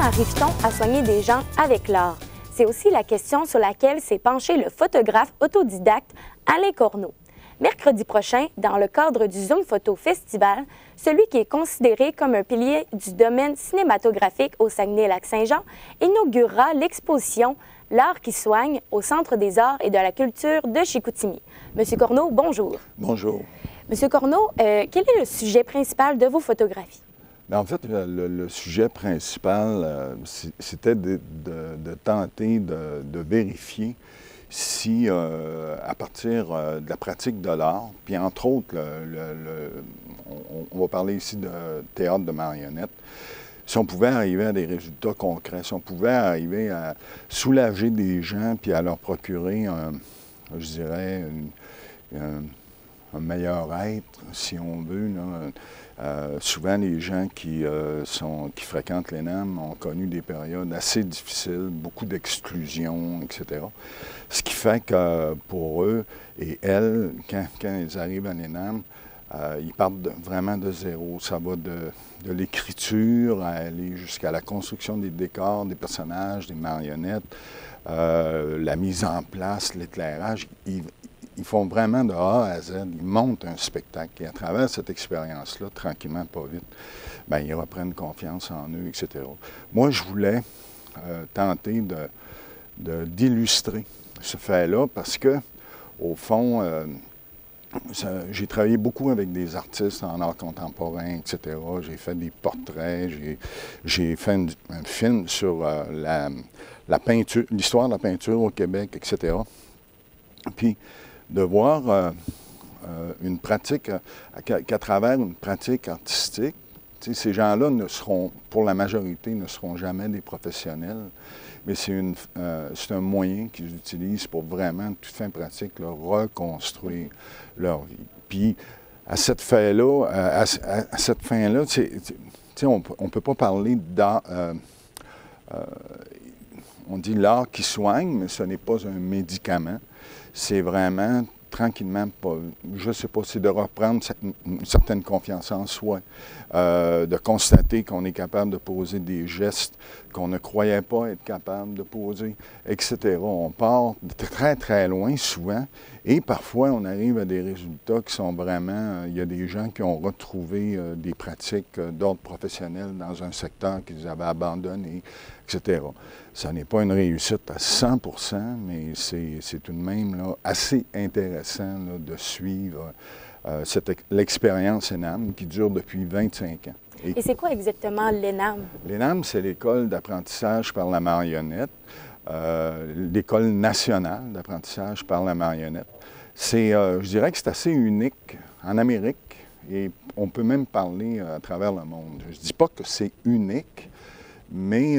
arrive-t-on à soigner des gens avec l'art? C'est aussi la question sur laquelle s'est penché le photographe autodidacte Alain Corneau. Mercredi prochain, dans le cadre du Zoom Photo Festival, celui qui est considéré comme un pilier du domaine cinématographique au Saguenay-Lac-Saint-Jean inaugurera l'exposition « L'art qui soigne » au Centre des arts et de la culture de Chicoutimi. Monsieur Corneau, bonjour. Bonjour. Monsieur Corneau, quel est le sujet principal de vos photographies? En fait, le sujet principal, c'était de tenter de vérifier si, à partir de la pratique de l'art, puis entre autres, on va parler ici de théâtre de marionnettes, si on pouvait arriver à des résultats concrets, si on pouvait arriver à soulager des gens puis à leur procurer, je dirais, un meilleur être, si on veut. Souvent, les gens qui fréquentent l'ENAM ont connu des périodes assez difficiles, beaucoup d'exclusion, etc. Ce qui fait que pour eux et elles, quand ils arrivent à l'ENAM, ils partent vraiment de zéro. Ça va de l'écriture à aller jusqu'à la construction des décors, des personnages, des marionnettes, la mise en place, l'éclairage. Ils font vraiment de A à Z, ils montent un spectacle. Et à travers cette expérience-là, tranquillement, pas vite, bien, ils reprennent confiance en eux, etc. Moi, je voulais tenter d'illustrer ce fait-là parce que, au fond, j'ai travaillé beaucoup avec des artistes en art contemporain, etc. J'ai fait des portraits, j'ai fait un film sur la peinture, l'histoire de la peinture au Québec, etc. Puis, de voir une pratique, qu'à travers une pratique artistique, ces gens-là pour la majorité, ne seront jamais des professionnels, mais c'est un moyen qu'ils utilisent pour vraiment, de toute fin pratique, là, reconstruire leur vie. Puis, à cette fin-là, on ne peut pas parler d'art. On dit l'art qui soigne, mais ce n'est pas un médicament. C'est vraiment, tranquillement, je ne sais pas, c'est de reprendre une certaine confiance en soi, de constater qu'on est capable de poser des gestes qu'on ne croyait pas être capable de poser, etc. On part de très, très loin souvent et parfois on arrive à des résultats qui sont vraiment... il y a des gens qui ont retrouvé des pratiques d'ordre professionnel dans un secteur qu'ils avaient abandonné, etc. Ça n'est pas une réussite à 100 %, mais c'est tout de même là, assez intéressant là, de suivre l'expérience ENAM qui dure depuis 25 ans. Et c'est quoi exactement l'ENAM? L'ENAM, c'est l'École d'apprentissage par la marionnette, l'École nationale d'apprentissage par la marionnette. Je dirais que c'est assez unique en Amérique et on peut même parler à travers le monde. Je ne dis pas que c'est unique, mais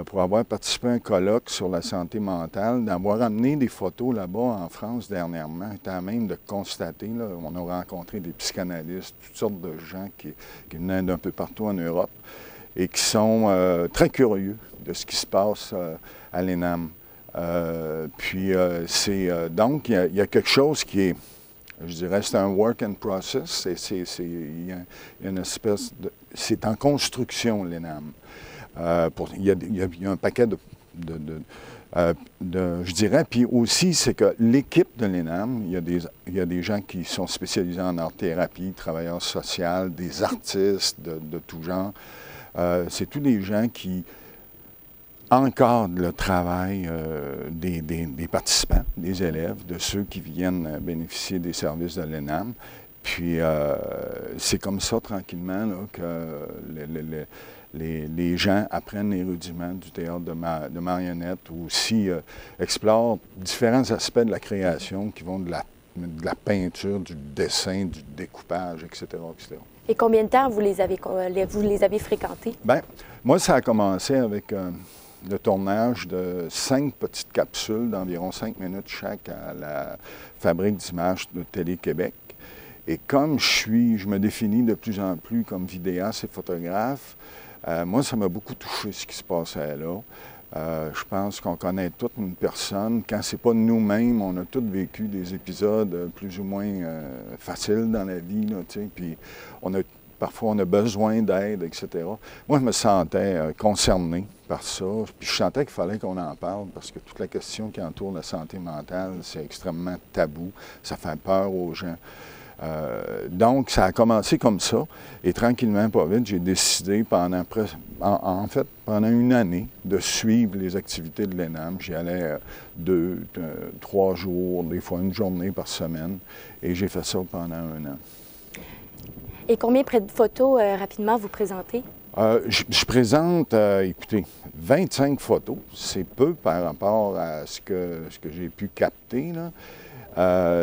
pour avoir participé à un colloque sur la santé mentale, d'avoir amené des photos là-bas en France dernièrement, étant à même de constater, là, on a rencontré des psychanalystes, toutes sortes de gens qui venaient d'un peu partout en Europe et qui sont très curieux de ce qui se passe à l'ENAM. Donc, il y a quelque chose qui est, je dirais, c'est un work in process, il y a une espèce de... C'est en construction, l'ENAM. Il y a un paquet je dirais, puis aussi, c'est que l'équipe de l'ENAM, il y a des gens qui sont spécialisés en art-thérapie, travailleurs sociaux, des artistes de tout genre. C'est tous des gens qui encadrent le travail des participants, des élèves, de ceux qui viennent bénéficier des services de l'ENAM. Puis, c'est comme ça, tranquillement, là, que les gens apprennent les rudiments du théâtre de marionnettes ou aussi explorent différents aspects de la création qui vont de la peinture, du dessin, du découpage, etc., etc. Et combien de temps vous les avez fréquentés? Bien, moi, ça a commencé avec le tournage de 5 petites capsules d'environ 5 minutes chaque à la Fabrique d'images de Télé-Québec. Et comme je me définis de plus en plus comme vidéaste et photographe, moi, ça m'a beaucoup touché ce qui se passait là. Je pense qu'on connaît toute une personne. Quand c'est pas nous-mêmes, on a tous vécu des épisodes plus ou moins faciles dans la vie, là, puis on a parfois on a besoin d'aide, etc. Moi, je me sentais concerné par ça, puis je sentais qu'il fallait qu'on en parle parce que toute la question qui entoure la santé mentale, c'est extrêmement tabou, ça fait peur aux gens. Donc, ça a commencé comme ça, et tranquillement, pas vite, j'ai décidé pendant une année de suivre les activités de l'ENAM. J'y allais 2, 3 jours, des fois une journée par semaine, et j'ai fait ça pendant un an. Et combien de photos rapidement vous présentez? Je présente, écoutez, 25 photos. C'est peu par rapport à ce que j'ai pu capter, là.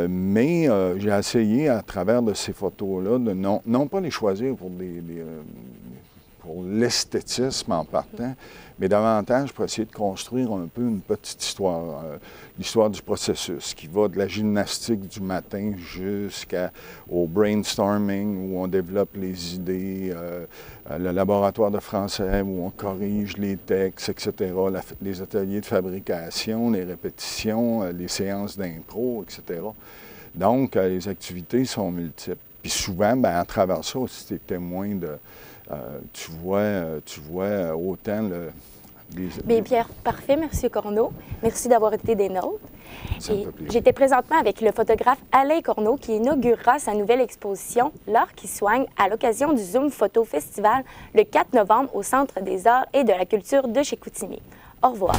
Mais j'ai essayé à travers de ces photos-là de non pas les choisir pour l'esthétisme en partant, mais davantage pour essayer de construire un peu une petite histoire, l'histoire du processus qui va de la gymnastique du matin jusqu'au brainstorming où on développe les idées, le laboratoire de français où on corrige les textes, etc., les ateliers de fabrication, les répétitions, les séances d'impro, etc. Donc, les activités sont multiples. Puis souvent, bien, à travers ça aussi, tu es témoin de... tu vois autant Bien, Pierre, parfait. Merci, Corneau. Merci d'avoir été des nôtres. J'étais présentement avec le photographe Alain Corneau qui inaugurera sa nouvelle exposition « L'art qui soigne » à l'occasion du Zoom Photo Festival le 4 novembre au Centre des arts et de la culture de Chicoutimi. Au revoir.